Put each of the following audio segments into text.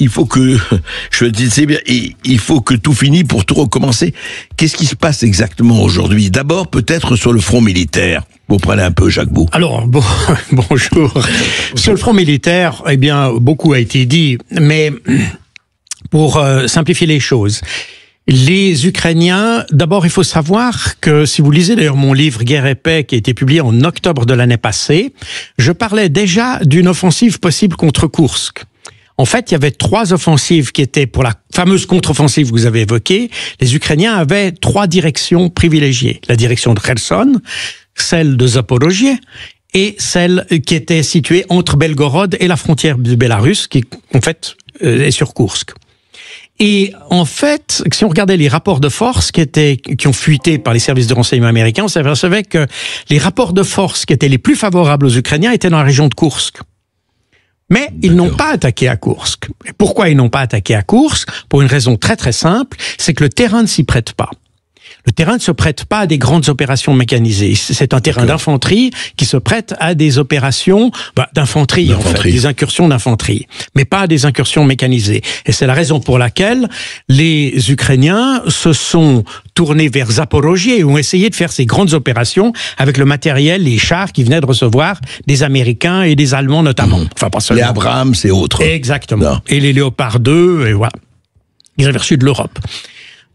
Il faut que, je le disais bien, il faut que tout finisse pour tout recommencer. Qu'est-ce qui se passe exactement aujourd'hui? D'abord, peut-être sur le front militaire. Vous prenez un peu, Jacques Beau. Alors, bonjour. Sur le front militaire, eh bien, beaucoup a été dit, mais pour simplifier les choses, les Ukrainiens, d'abord, il faut savoir que, si vous lisez d'ailleurs mon livre « Guerre et paix » qui a été publié en octobre de l'année passée, je parlais déjà d'une offensive possible contre Koursk. En fait, il y avait 3 offensives qui étaient pour la fameuse contre-offensive que vous avez évoquée. Les Ukrainiens avaient 3 directions privilégiées. La direction de Kherson, celle de Zaporozhye et celle qui était située entre Belgorod et la frontière du Bélarus, qui, en fait, est sur Koursk. Et en fait, si on regardait les rapports de force qui ont fuité par les services de renseignement américains, on s'apercevait que les rapports de force qui étaient les plus favorables aux Ukrainiens étaient dans la région de Koursk. Mais ils n'ont pas attaqué à Koursk. Et pourquoi ils n'ont pas attaqué à Koursk? Pour une raison très très simple, c'est que le terrain ne s'y prête pas. Le terrain ne se prête pas à des grandes opérations mécanisées. C'est un terrain d'infanterie qui se prête à des opérations d'infanterie, en fait, des incursions d'infanterie, mais pas à des incursions mécanisées. Et c'est la raison pour laquelle les Ukrainiens se sont tournés vers Zaporozhye et ont essayé de faire ces grandes opérations avec le matériel, les chars qu'ils venaient de recevoir des Américains et des Allemands notamment. Enfin, pas seulement. Les Abrams et autres. Exactement. Non. Et les Léopard 2, et voilà. Ils avaient reçu de l'Europe.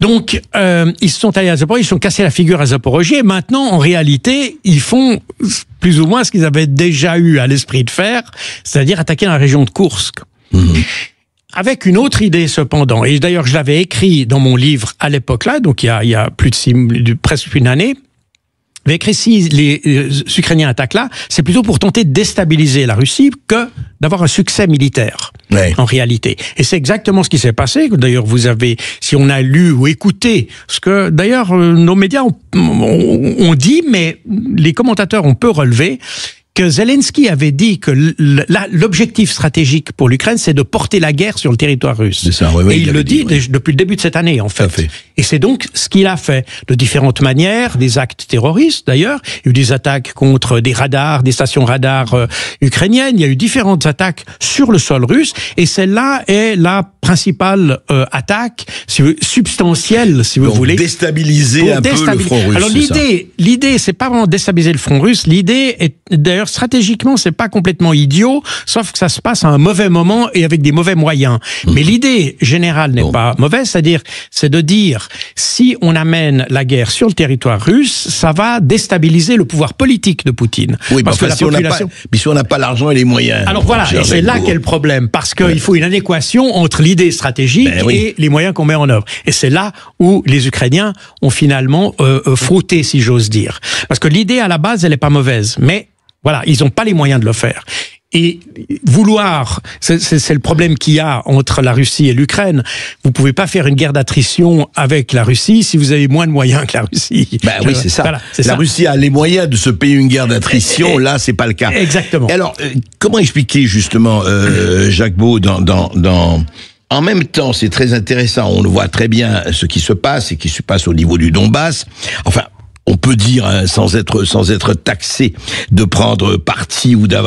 Donc, ils se sont allés à Zaporozhye, ils se sont cassés la figure à Zaporozhye, et maintenant, en réalité, ils font plus ou moins ce qu'ils avaient déjà eu à l'esprit de faire, c'est-à-dire attaquer la région de Koursk. Avec une autre idée, cependant, et d'ailleurs, je l'avais écrit dans mon livre à l'époque-là, donc il y a plus de presque une année. J'avais écrit, si les Ukrainiens attaquent là, c'est plutôt pour tenter de déstabiliser la Russie que d'avoir un succès militaire, en réalité. Et c'est exactement ce qui s'est passé. D'ailleurs, vous avez, si on a lu ou écouté ce que, d'ailleurs, nos médias ont dit, mais les commentateurs ont peu relevé, que Zelensky avait dit que l'objectif stratégique pour l'Ukraine, c'est de porter la guerre sur le territoire russe. C'est ça, oui, et il le dit depuis le début de cette année, en fait. Et c'est donc ce qu'il a fait, de différentes manières, des actes terroristes d'ailleurs. Il y a eu des attaques contre des radars, des stations radars ukrainiennes. Il y a eu différentes attaques sur le sol russe. Et celle-là est la principale attaque substantielle, si vous voulez. Déstabiliser un peu le front russe. Alors l'idée, c'est pas vraiment déstabiliser le front russe. L'idée est, d'ailleurs, stratégiquement, c'est pas complètement idiot, sauf que ça se passe à un mauvais moment et avec des mauvais moyens. Mais l'idée générale n'est pas mauvaise, c'est-à-dire, c'est de dire, si on amène la guerre sur le territoire russe, ça va déstabiliser le pouvoir politique de Poutine. Oui, parce que la population... si on n'a pas l'argent et les moyens. Alors voilà, et c'est là qu'est le problème, parce qu'il faut une adéquation entre l'idée stratégique et les moyens qu'on met en œuvre. Et c'est là où les Ukrainiens ont finalement frotté, si j'ose dire. Parce que l'idée, à la base, elle n'est pas mauvaise, mais voilà, ils n'ont pas les moyens de le faire. Et vouloir, c'est le problème qu'il y a entre la Russie et l'Ukraine. Vous pouvez pas faire une guerre d'attrition avec la Russie si vous avez moins de moyens que la Russie. Oui, c'est ça. Voilà, la Russie a les moyens de se payer une guerre d'attrition. Là, c'est pas le cas. Exactement. Et alors, comment expliquer justement, Jacques Beau, en même temps, c'est très intéressant. On le voit très bien ce qui se passe et qui se passe au niveau du Donbass. Enfin, on peut dire, sans être taxé de prendre parti ou de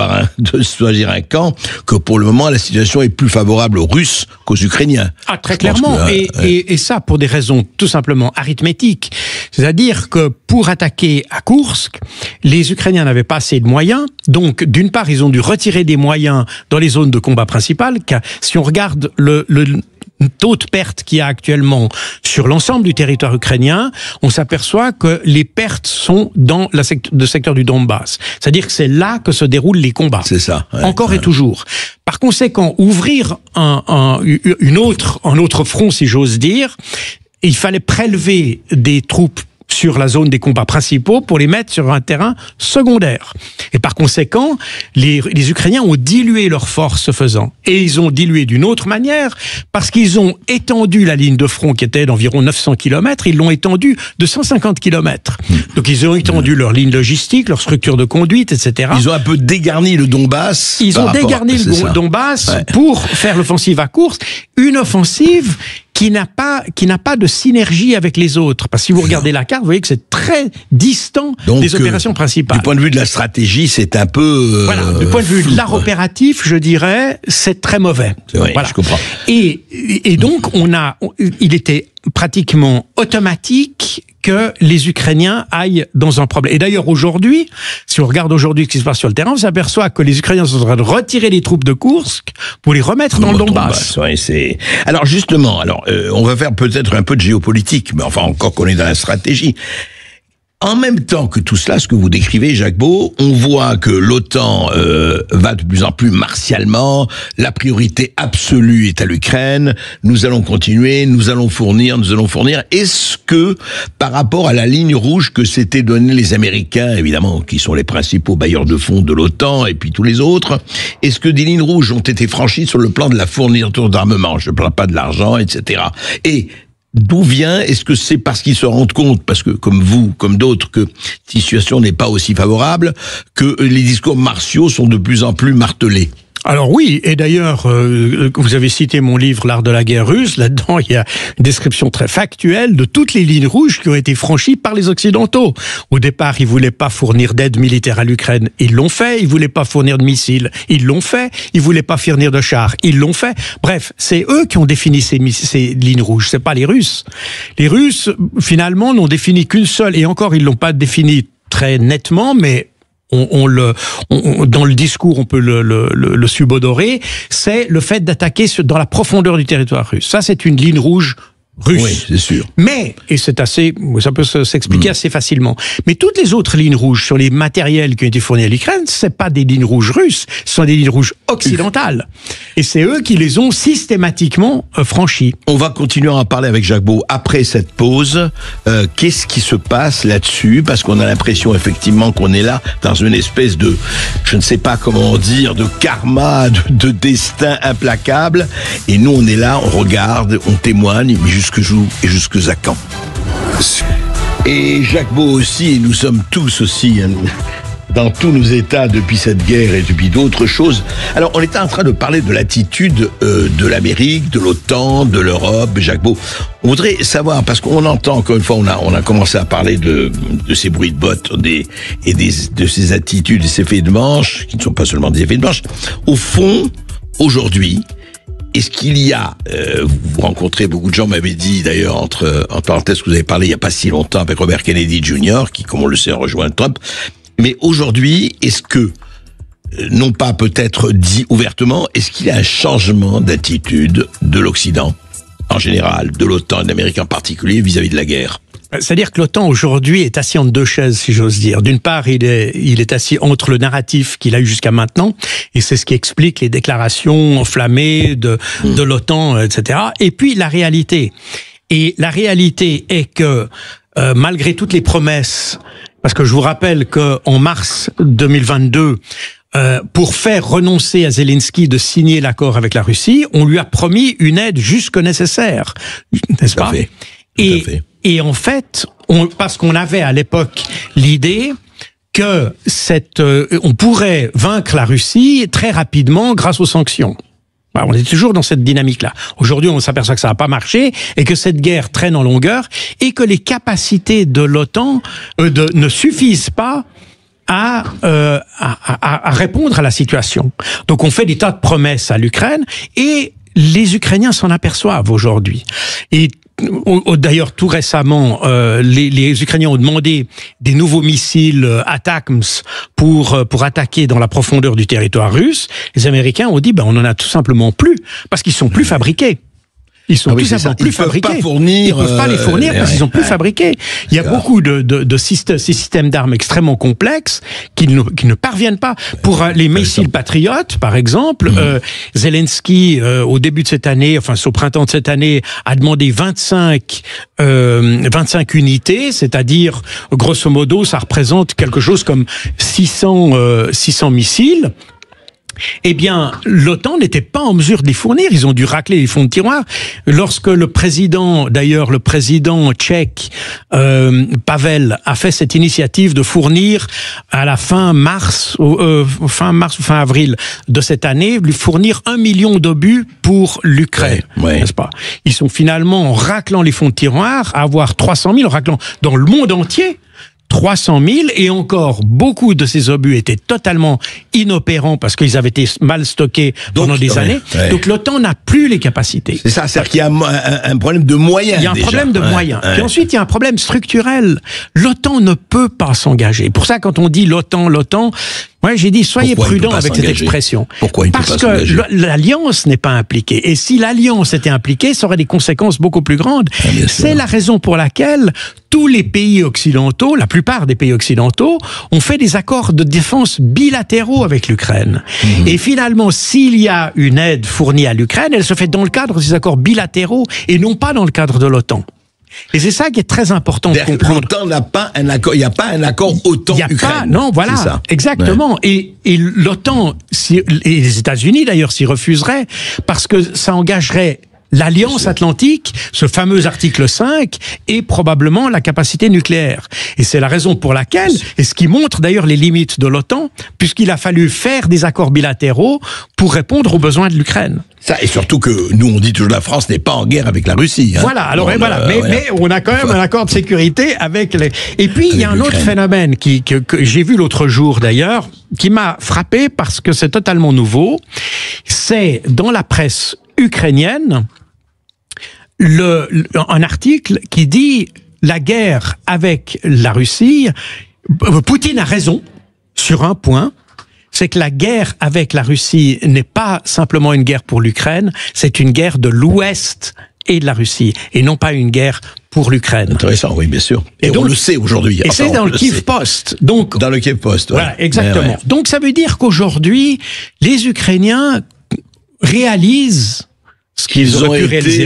choisir un camp, que pour le moment, la situation est plus favorable aux Russes qu'aux Ukrainiens. Ah, très clairement. Et ça, pour des raisons tout simplement arithmétiques. C'est-à-dire que pour attaquer à Koursk, les Ukrainiens n'avaient pas assez de moyens. Donc, d'une part, ils ont dû retirer des moyens dans les zones de combat principales. Car si on regarde le taux de perte qu'il y a actuellement sur l'ensemble du territoire ukrainien, on s'aperçoit que les pertes sont dans le secteur du Donbass. C'est-à-dire que c'est là que se déroulent les combats. C'est ça. Ouais, encore et toujours. Par conséquent, ouvrir un autre front, si j'ose dire, il fallait prélever des troupes sur la zone des combats principaux pour les mettre sur un terrain secondaire. Et par conséquent, les Ukrainiens ont dilué leurs forces ce faisant. Et ils ont dilué d'une autre manière parce qu'ils ont étendu la ligne de front qui était d'environ 900 km, ils l'ont étendue de 150 km. Donc ils ont étendu leur ligne logistique, leur structure de conduite, etc. Ils ont un peu dégarni le Donbass. Ils ont dégarni le Donbass pour faire l'offensive à Koursk. Une offensive qui n'a pas de synergie avec les autres. Parce que si vous regardez la carte, vous voyez que c'est très distant des opérations principales. Du point de vue de la stratégie, c'est un peu... Voilà, du point de vue de l'art opératif, je dirais, c'est très mauvais. C'est vrai, voilà. Je comprends. Et donc, il était pratiquement automatique que les Ukrainiens aillent dans un problème. Et d'ailleurs, aujourd'hui, si on regarde aujourd'hui ce qui se passe sur le terrain, on s'aperçoit que les Ukrainiens sont en train de retirer les troupes de Kursk pour les remettre dans le Donbass. Ouais, alors justement, on va faire peut-être un peu de géopolitique, mais enfin, encore qu'on est dans la stratégie. En même temps que tout cela, ce que vous décrivez, Jacques Beau, on voit que l'OTAN va de plus en plus martialement, la priorité absolue est à l'Ukraine, nous allons continuer, nous allons fournir. Est-ce que, par rapport à la ligne rouge que s'étaient donnée les Américains, évidemment, qui sont les principaux bailleurs de fonds de l'OTAN, et puis tous les autres, est-ce que des lignes rouges ont été franchies sur le plan de la fourniture d'armement? Je ne parle pas de l'argent, etc. Et d'où vient? Est-ce que c'est parce qu'ils se rendent compte, parce que comme vous, comme d'autres, que la situation n'est pas aussi favorable, que les discours martiaux sont de plus en plus martelés? Alors oui, et d'ailleurs, vous avez cité mon livre « L'art de la guerre russe ». Là-dedans, il y a une description très factuelle de toutes les lignes rouges qui ont été franchies par les Occidentaux. Au départ, ils voulaient pas fournir d'aide militaire à l'Ukraine. Ils l'ont fait. Ils voulaient pas fournir de missiles. Ils l'ont fait. Ils voulaient pas fournir de chars. Ils l'ont fait. Bref, c'est eux qui ont défini ces lignes rouges. C'est pas les Russes. Les Russes, finalement, n'ont défini qu'une seule. Et encore, ils l'ont pas défini très nettement, mais dans le discours, on peut le subodorer, c'est le fait d'attaquer dans la profondeur du territoire russe. Ça, c'est une ligne rouge russe. Oui, c'est sûr. Mais, et ça peut s'expliquer assez facilement, mais toutes les autres lignes rouges sur les matériels qui ont été fournis à l'Ukraine, c'est pas des lignes rouges russes, ce sont des lignes rouges occidentales. Et c'est eux qui les ont systématiquement franchies. On va continuer à en parler avec Jacques Beau après cette pause. Qu'est-ce qui se passe là-dessus? Parce qu'on a l'impression effectivement qu'on est là dans une espèce de, je ne sais pas comment dire, de karma, de destin implacable. Et nous, on est là, on regarde, on témoigne, mais jusque à quand? Et Jacques Beau aussi, et nous sommes tous aussi dans tous nos états depuis cette guerre et depuis d'autres choses. Alors, on était en train de parler de l'attitude de l'Amérique, de l'OTAN, de l'Europe. Jacques Beau, on voudrait savoir, parce qu'on entend, encore une fois, on a commencé à parler de ces bruits de bottes de ces attitudes et ces effets de manche, qui ne sont pas seulement des effets de manche. Au fond, aujourd'hui, est-ce qu'il y a, vous rencontrez beaucoup de gens, m'avez dit d'ailleurs, entre parenthèses, que vous avez parlé il n'y a pas si longtemps avec Robert Kennedy Jr., qui, comme on le sait, a rejoint Trump. Mais aujourd'hui, est-ce que, non pas peut-être dit ouvertement, est-ce qu'il y a un changement d'attitude de l'Occident, en général, de l'OTAN et de l'Amérique en particulier, vis-à-vis de la guerre? C'est-à-dire que l'OTAN aujourd'hui est assis entre deux chaises, si j'ose dire. D'une part, il est assis entre le narratif qu'il a eu jusqu'à maintenant, et c'est ce qui explique les déclarations enflammées de l'OTAN, etc. Et puis la réalité. Et la réalité est que, malgré toutes les promesses, parce que je vous rappelle qu'en mars 2022, pour faire renoncer à Zelensky de signer l'accord avec la Russie, on lui a promis une aide jusque nécessaire, n'est-ce pas? Et en fait, parce qu'on avait à l'époque l'idée que on pourrait vaincre la Russie très rapidement grâce aux sanctions. Alors, on est toujours dans cette dynamique-là. Aujourd'hui, on s'aperçoit que ça n'a pas marché et que cette guerre traîne en longueur et que les capacités de l'OTAN ne suffisent pas à répondre à la situation. Donc, on fait des tas de promesses à l'Ukraine et les Ukrainiens s'en aperçoivent aujourd'hui. Et d'ailleurs, tout récemment, les Ukrainiens ont demandé des nouveaux missiles ATACMS pour attaquer dans la profondeur du territoire russe. Les Américains ont dit, on en a tout simplement plus, parce qu'ils sont plus fabriqués. Ils sont tout simplement plus fabriqués. Ils peuvent pas les fournir parce qu'ils sont plus fabriqués. Il y a beaucoup de ces systèmes d'armes extrêmement complexes qui ne parviennent pas. Pour les missiles Patriot, par exemple, Zelensky, au début de cette année, enfin au printemps de cette année, a demandé 25 unités, c'est-à-dire, grosso modo, ça représente quelque chose comme 600 missiles. Eh bien, l'OTAN n'était pas en mesure de les fournir. Ils ont dû racler les fonds de tiroir. Lorsque le président tchèque, Pavel, a fait cette initiative de fournir à la fin mars ou fin avril de cette année, lui fournir 1 million d'obus pour l'Ukraine, n'est-ce pas? Ils sont finalement, en raclant les fonds de tiroir, à avoir 300 000, en raclant dans le monde entier, 300 000, et encore, beaucoup de ces obus étaient totalement inopérants parce qu'ils avaient été mal stockés pendant des années. Donc l'OTAN n'a plus les capacités. C'est ça, c'est-à-dire qu'il y a un problème de moyens. Il y a un problème de moyens. Puis ensuite, il y a un problème structurel. L'OTAN ne peut pas s'engager. Pour ça, quand on dit l'OTAN, moi, j'ai dit, soyez prudents avec cette expression. Pourquoi il ne peut pas s'engager ? Parce que l'alliance n'est pas impliquée. Et si l'alliance était impliquée, ça aurait des conséquences beaucoup plus grandes. C'est la raison pour laquelle tous les pays occidentaux, la plupart des pays occidentaux, ont fait des accords de défense bilatéraux avec l'Ukraine. Et finalement, s'il y a une aide fournie à l'Ukraine, elle se fait dans le cadre de ces accords bilatéraux et non pas dans le cadre de l'OTAN. Et c'est ça qui est très important de comprendre. L'OTAN n'a pas un accord, il n'y a pas un accord OTAN-Ukraine. Non, voilà, ça. Exactement. Ouais. Et l'OTAN, et les États-Unis d'ailleurs s'y refuseraient, parce que ça engagerait l'Alliance Atlantique, ce fameux article 5, et probablement la capacité nucléaire. Et c'est la raison pour laquelle, et ce qui montre d'ailleurs les limites de l'OTAN, puisqu'il a fallu faire des accords bilatéraux pour répondre aux besoins de l'Ukraine. Ça, et surtout que nous, on dit toujours la France n'est pas en guerre avec la Russie. Hein. Voilà, alors mais on a quand même un accord de sécurité avec les... Et puis, il y a un autre phénomène que j'ai vu l'autre jour d'ailleurs, qui m'a frappé parce que c'est totalement nouveau. C'est dans la presse ukrainienne, un article qui dit la guerre avec la Russie, Poutine a raison sur un point, c'est que la guerre avec la Russie n'est pas simplement une guerre pour l'Ukraine, c'est une guerre de l'Ouest et de la Russie, et non pas une guerre pour l'Ukraine. Intéressant, oui, bien sûr. Et donc, on le sait aujourd'hui. Et c'est dans le Kiev Post. Donc, dans le Kiev Post, voilà, exactement. Donc ça veut dire qu'aujourd'hui, les Ukrainiens réalisent ce qu'ils ont été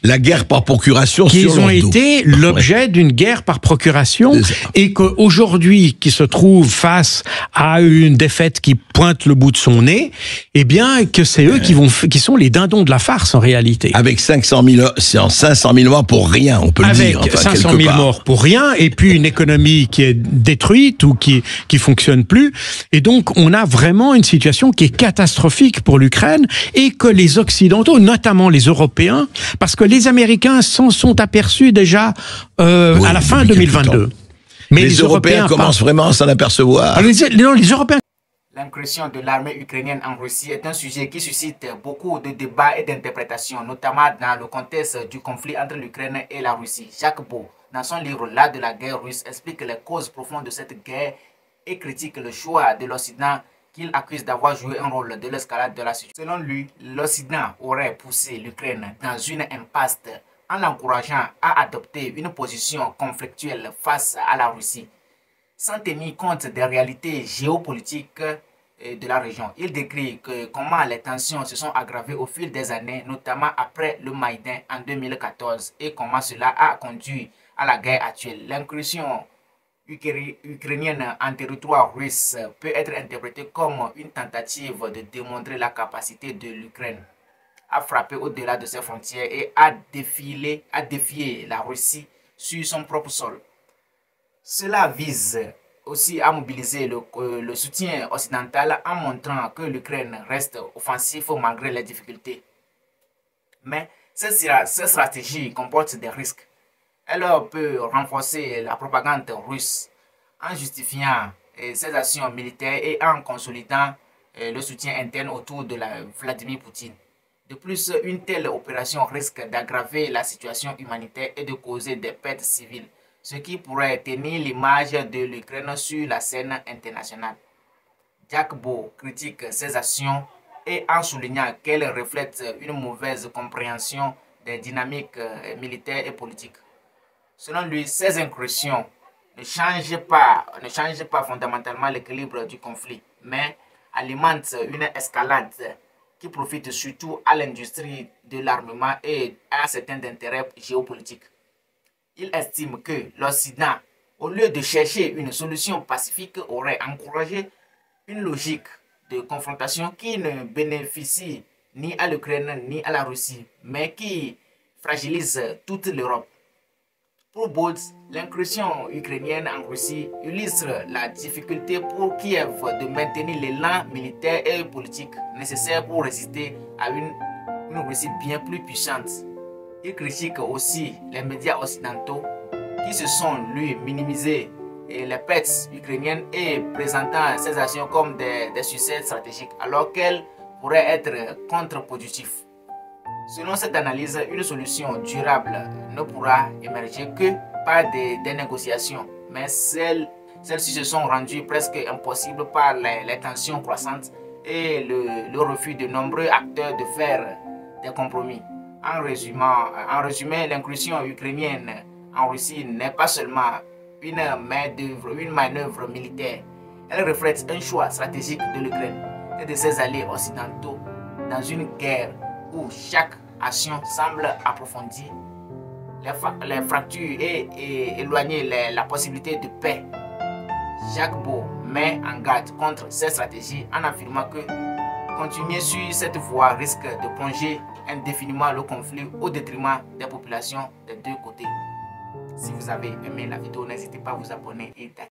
la guerre par procuration sur leur dos. Qu'ils ont été l'objet d'une guerre par procuration, et qu'aujourd'hui, qui se trouve face à une défaite qui pointe le bout de son nez, eh bien, que c'est eux qui sont les dindons de la farce en réalité. Avec 500 000 morts pour rien, on peut le dire. Avec 500 000 morts pour rien, et puis une économie qui est détruite ou qui fonctionne plus. Et donc, on a vraiment une situation qui est catastrophique pour l'Ukraine, et que les Occidentaux, notamment les Européens, parce que les Américains s'en sont aperçus déjà à la fin 2022. Mais les Européens commencent vraiment à s'en apercevoir. Les Européens. L'incursion de l'armée ukrainienne en Russie est un sujet qui suscite beaucoup de débats et d'interprétations, notamment dans le contexte du conflit entre l'Ukraine et la Russie. Jacques Beau, dans son livre L'art de la guerre russe, explique les causes profondes de cette guerre et critique le choix de l'Occident qu'il accuse d'avoir joué un rôle de l'escalade de la situation. Selon lui, l'Occident aurait poussé l'Ukraine dans une impasse en l'encourageant à adopter une position conflictuelle face à la Russie, sans tenir compte des réalités géopolitiques de la région. Il décrit comment les tensions se sont aggravées au fil des années, notamment après le Maïdan en 2014, et comment cela a conduit à la guerre actuelle. L'incursion ukrainienne en territoire russe peut être interprétée comme une tentative de démontrer la capacité de l'Ukraine à frapper au-delà de ses frontières et à défier la Russie sur son propre sol. Cela vise aussi à mobiliser le soutien occidental en montrant que l'Ukraine reste offensive malgré les difficultés. Mais cette stratégie comporte des risques. Elle peut renforcer la propagande russe en justifiant ses actions militaires et en consolidant le soutien interne autour de Vladimir Poutine. De plus, une telle opération risque d'aggraver la situation humanitaire et de causer des pertes civiles, ce qui pourrait tenir l'image de l'Ukraine sur la scène internationale. Jacques Beau critique ces actions et en soulignant qu'elles reflètent une mauvaise compréhension des dynamiques militaires et politiques. Selon lui, ces incursions ne changent pas fondamentalement l'équilibre du conflit, mais alimentent une escalade qui profite surtout à l'industrie de l'armement et à certains intérêts géopolitiques. Il estime que l'Occident, au lieu de chercher une solution pacifique, aurait encouragé une logique de confrontation qui ne bénéficie ni à l'Ukraine ni à la Russie, mais qui fragilise toute l'Europe. Pour Boltz, l'incursion ukrainienne en Russie illustre la difficulté pour Kiev de maintenir l'élan militaire et politique nécessaire pour résister à une Russie bien plus puissante. Il critique aussi les médias occidentaux qui se sont, lui, minimisés et les pertes ukrainiennes et présentant ces actions comme des succès stratégiques alors qu'elles pourraient être contre-productives. Selon cette analyse, une solution durable ne pourra émerger que par des négociations, mais celles-ci se sont rendues presque impossibles par les tensions croissantes et le refus de nombreux acteurs de faire des compromis. En résumé, l'incursion ukrainienne en Russie n'est pas seulement une manœuvre militaire. Elle reflète un choix stratégique de l'Ukraine et de ses alliés occidentaux dans une guerre où chaque action semble approfondir les fractures et éloigner la possibilité de paix. Jacques Beau met en garde contre ces stratégies en affirmant que continuer sur cette voie risque de plonger indéfiniment le conflit au détriment des populations des deux côtés. Si vous avez aimé la vidéo, n'hésitez pas à vous abonner et d'activer